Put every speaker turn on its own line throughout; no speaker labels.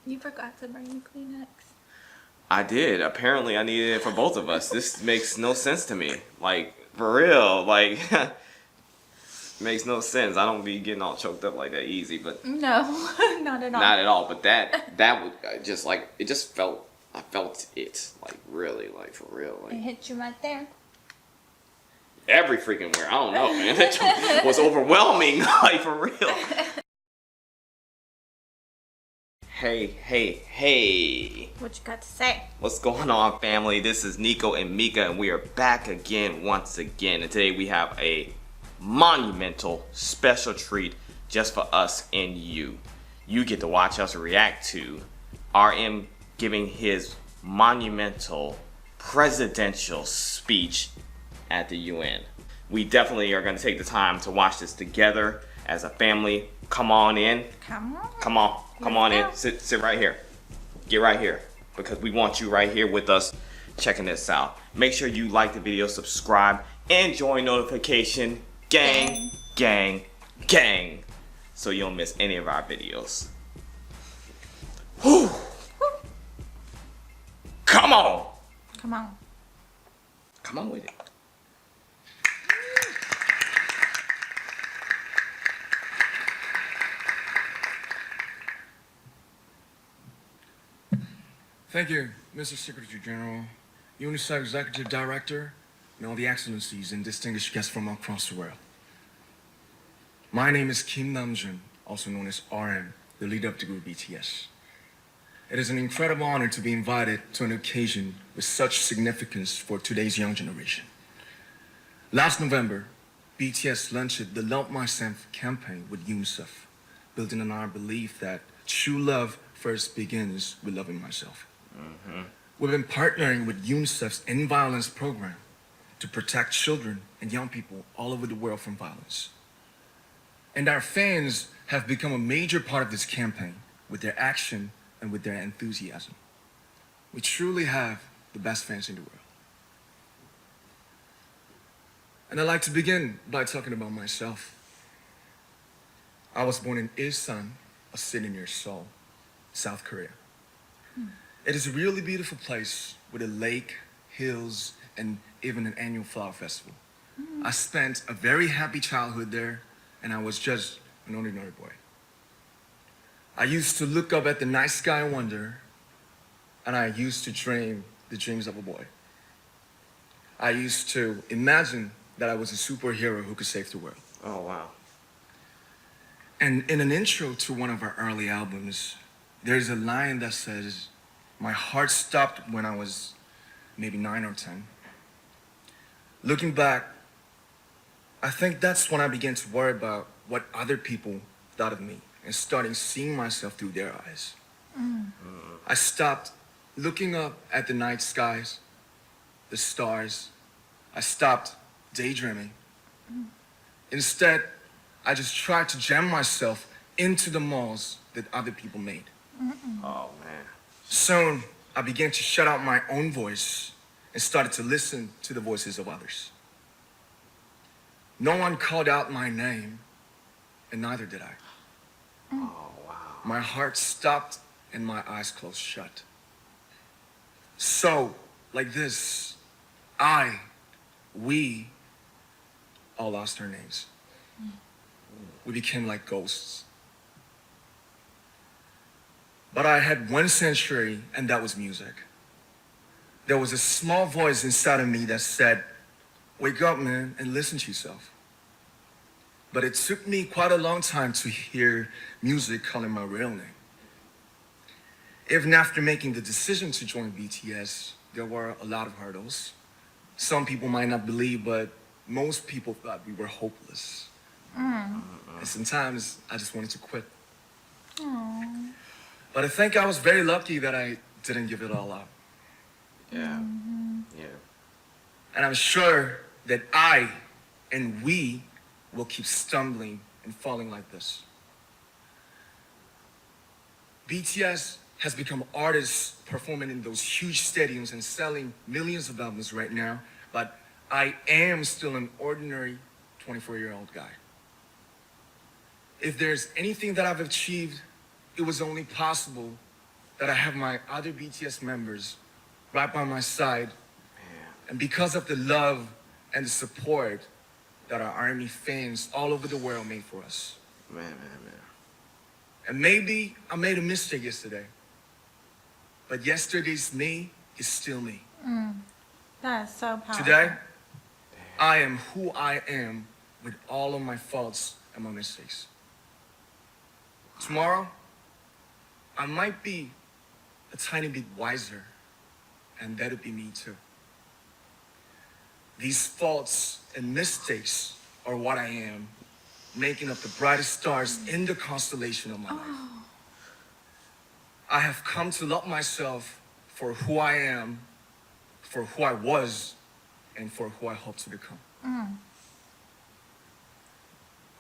You forgot to bring the Kleenex.
I did. Apparently, I needed it for both of us. This makes no sense to me. Like, for real. Like, makes no sense. I don't be getting all choked up like that easy, but
No, not at all.
not at all. But that would just like it just felt. I felt it like really like for real.
It
Like
hit you right there.
every freaking where. I don't know, man. That was overwhelming. Like for real. Hey.
What you got to say?
What's going on, family? This is Nico and Mika, and we are back again once again. And today we have a monumental special treat just for us and you. You get to watch us react to RM giving his monumental presidential speech at the UN. We definitely are going to take the time to watch this together as a family. Come on in. Come on in. Sit right here. Get right here, because we want you right here with us checking this out. Make sure you like the video, subscribe, and join notification gang, so you don't miss any of our videos. Whew. Come on with it.
Thank you, Mr. Secretary General, UNICEF Executive Director, and all the excellencies and distinguished guests from across the world. My name is Kim Namjoon, also known as RM, the leader of the group BTS. It is an incredible honor to be invited to an occasion with such significance for today's young generation. Last November, BTS launched the Love Myself campaign with UNICEF, building on our belief that true love first begins with loving myself. We've been partnering with UNICEF's End Violence program to protect children and young people all over the world from violence. And our fans have become a major part of this campaign with their action and with their enthusiasm. We truly have the best fans in the world. And I'd like to begin by talking about myself. I was born in Ilsan, a city near Seoul, South Korea. It is a really beautiful place with a lake, hills, and even an annual flower festival. I spent a very happy childhood there, and I was just an ordinary boy. I used to look up at the night sky and wonder, and I used to dream the dreams of a boy. I used to imagine that I was a superhero who could save the world.
Oh, wow.
And in an intro to one of our early albums, there's a line that says, "My heart stopped when I was maybe 9 or 10. Looking back, I think that's when I began to worry about what other people thought of me and starting seeing myself through their eyes. I stopped looking up at the night skies, the stars. I stopped daydreaming. Instead, I just tried to jam myself into the malls that other people made.
Oh, man.
Soon, I began to shut out my own voice and started to listen to the voices of others. No one called out my name, and neither did I.
Oh, wow.
My heart stopped and my eyes closed shut. So, like this, we all lost our names. We became like ghosts. But I had one sanctuary, and that was music. There was a small voice inside of me that said, "Wake up, man, and listen to yourself." But it took me quite a long time to hear music calling my real name. Even after making the decision to join BTS, there were a lot of hurdles. Some people might not believe, but most people thought we were hopeless. And sometimes I just wanted to quit. But I think I was very lucky that I didn't give it all up.
Yeah.
And I'm sure that I and we will keep stumbling and falling like this. BTS has become artists performing in those huge stadiums and selling millions of albums right now, but I am still an ordinary 24-year-old guy. If there's anything that I've achieved, it was only possible that I have my other BTS members right by my side, and because of the love and the support that our ARMY fans all over the world made for us.
Man.
And maybe I made a mistake yesterday, but yesterday's me is still me.
That is so powerful.
Today, I am who I am with all of my faults and my mistakes. Tomorrow, I might be a tiny bit wiser, and that'll be me too. These faults and mistakes are what I am, making up the brightest stars in the constellation of my life. I have come to love myself for who I am, for who I was, and for who I hope to become.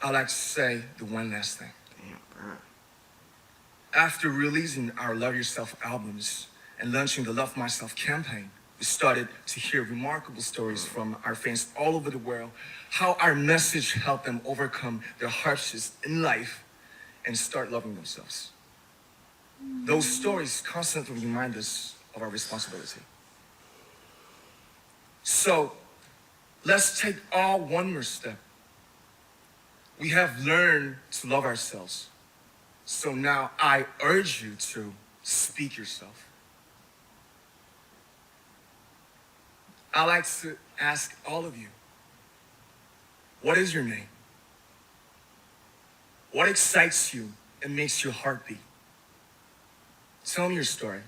I'd like to say the one last thing.
Damn, bro.
After releasing our Love Yourself albums and launching the Love Myself campaign, we started to hear remarkable stories from our fans all over the world, how our message helped them overcome their hardships in life and start loving themselves. Those stories constantly remind us of our responsibility. So, let's take all one more step. We have learned to love ourselves. So now I urge you to speak yourself. I'd like to ask all of you, what is your name? What excites you and makes your heart beat? Tell me your story.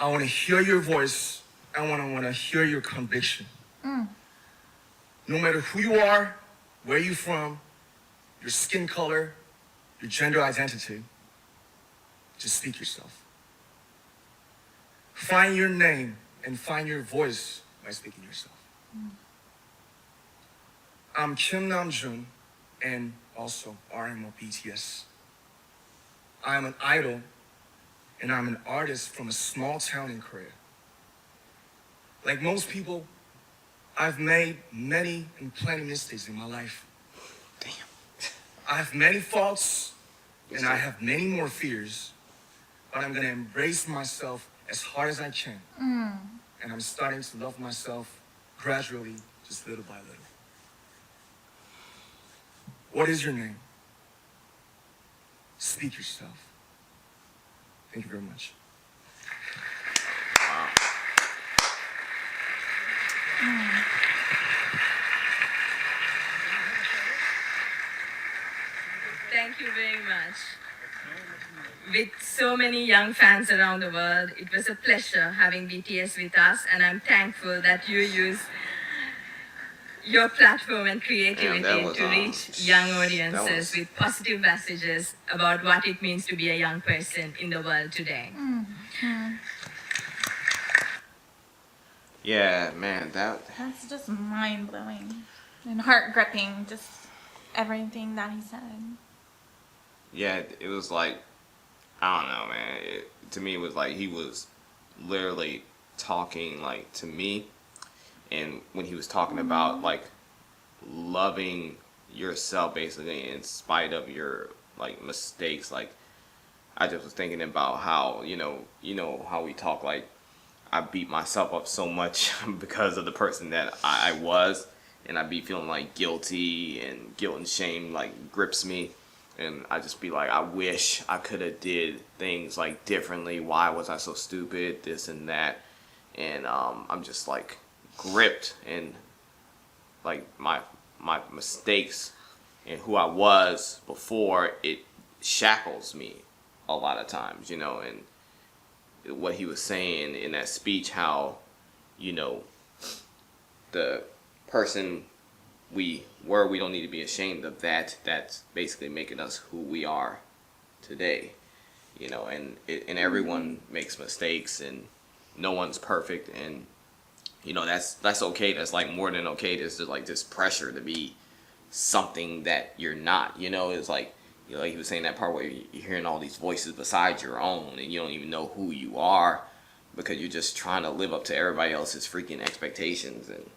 I want to hear your voice. I want to hear your conviction. No matter who you are, where you're from, your skin color, your gender identity, just speak yourself. Find your name and find your voice by speaking yourself. I'm Kim Namjoon, and also RM of BTS. I am an idol, and I'm an artist from a small town in Korea. Like most people, I've made many and plenty mistakes in my life.
Damn.
I have many faults, and I have many more fears, but I'm gonna embrace myself as hard as I can. And I'm starting to love myself gradually, just little by little. What is your name? Speak yourself. Thank you very much.
Thank you very much. With so many young fans around the world, it was a pleasure having BTS with us, and I'm thankful that you use your platform and creativity to reach young audiences with positive messages about what it means to be a young person in the world today.
Yeah, man,
That's just mind blowing and heart gripping. Just everything that he said.
yeah, it was like, I don't know, man. To me, it was like he was literally talking like to me, and when he was talking about like loving yourself basically in spite of your like mistakes, like I just was thinking about how you know how we talk, like I beat myself up so much because of the person that I was, and I be feeling like guilty, and guilt and shame like grips me. And I just be like, I wish I could have did things like differently. Why was I so stupid? This and that. And I'm just like gripped in like my mistakes and who I was before. It shackles me a lot of times, you know. And what he was saying in that speech, how, you know, the person we don't need to be ashamed of that. That's basically making us who we are today, you know. And everyone makes mistakes, and no one's perfect, and you know that's okay. That's like more than okay. There's just like this pressure to be something that you're not. You know, it's like, you know, like he was saying that part where you're hearing all these voices besides your own, and you don't even know who you are because you're just trying to live up to everybody else's freaking expectations. And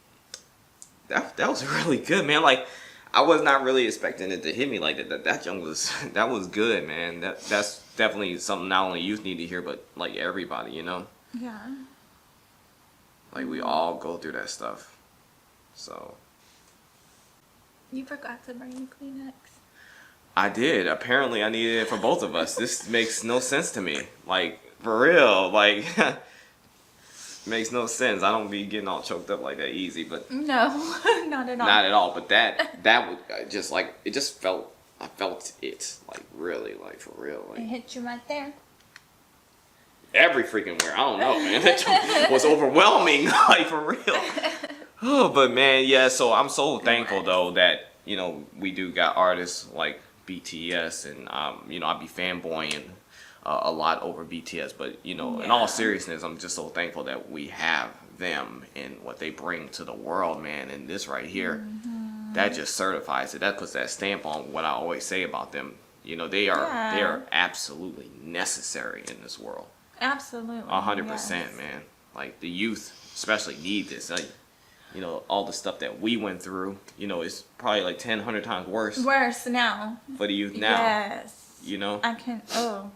that was really good, man. Like, I was not really expecting it to hit me like that. That junk was that was good, man. That's definitely something not only youth need to hear, but like everybody, you know?
Yeah.
Like we all go through that stuff. So
You forgot to bring Kleenex.
I did. Apparently I needed it for both of us. This makes no sense to me. Like for real. Like makes no sense. I don't be getting all choked up like that easy, but
No, not at all.
not at all. But that would just like it just felt. I felt it like really like for real.
It
Like
hit you right there.
every freaking where. I don't know, man. That was overwhelming. Like for real. Oh, but man, yeah. So I'm so thankful though that you know we do got artists like BTS, and you know I be fanboying a lot over BTS, but you know in all seriousness, I'm just so thankful that we have them and what they bring to the world, man. And this right here, that just certifies it. That puts that stamp on what I always say about them. You know they are absolutely necessary in this world.
Absolutely.
100%, man. Like the youth especially need this. Like, you know, all the stuff that we went through, you know, it's probably like 10, 100 times worse
Worse now.
for the youth now.
Yes.
You know?
I can. Oh.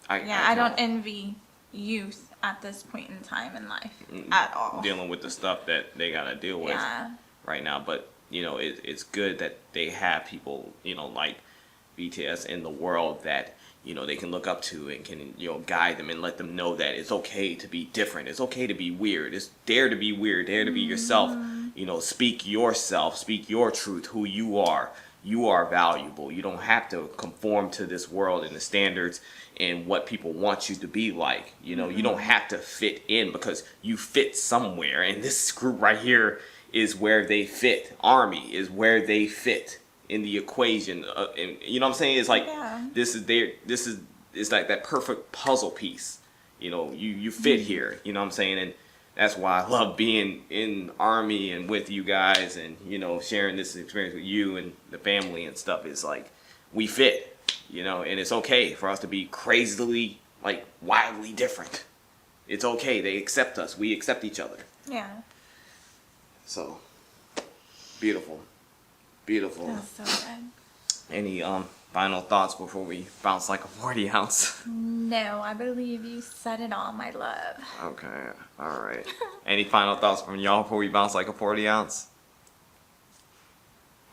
I don't envy youth at this point in time in life at all.
Dealing with the stuff that they gotta deal with right now. But, you know, it's good that they have people, you know, like BTS in the world that, you know, they can look up to and can, you know, guide them and let them know that it's okay to be different. It's okay to be weird. It's dare to be weird. Dare to be yourself. You know, speak yourself. Speak your truth, who you are. You are valuable. You don't have to conform to this world and the standards and what people want you to be like. You know, you don't have to fit in because you fit somewhere. And this group right here is where they fit. ARMY is where they fit in the equation. And you know what I'm saying? It's like it's like that perfect puzzle piece. You know, you fit here. You know what I'm saying? And that's why I love being in ARMY and with you guys and, you know, sharing this experience with you and the family and stuff. It's like we fit, you know, and it's okay for us to be crazily, like, wildly different. It's okay. They accept us. We accept each other.
Yeah.
So, beautiful. Beautiful.
That's so good.
Any final thoughts before we bounce like a 40 ounce?
No, I believe you said it all, my love.
Okay, all right. Any final thoughts from y'all before we bounce like a 40 ounce?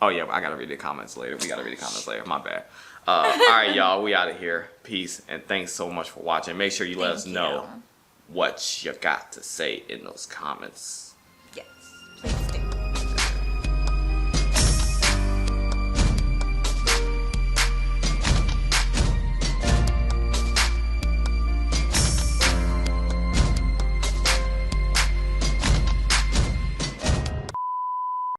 Oh yeah, I gotta read the comments later. We gotta read the comments later. My bad. All right, y'all, we out of here. Peace, and thanks so much for watching. Make sure you let us know what you got to say in those comments.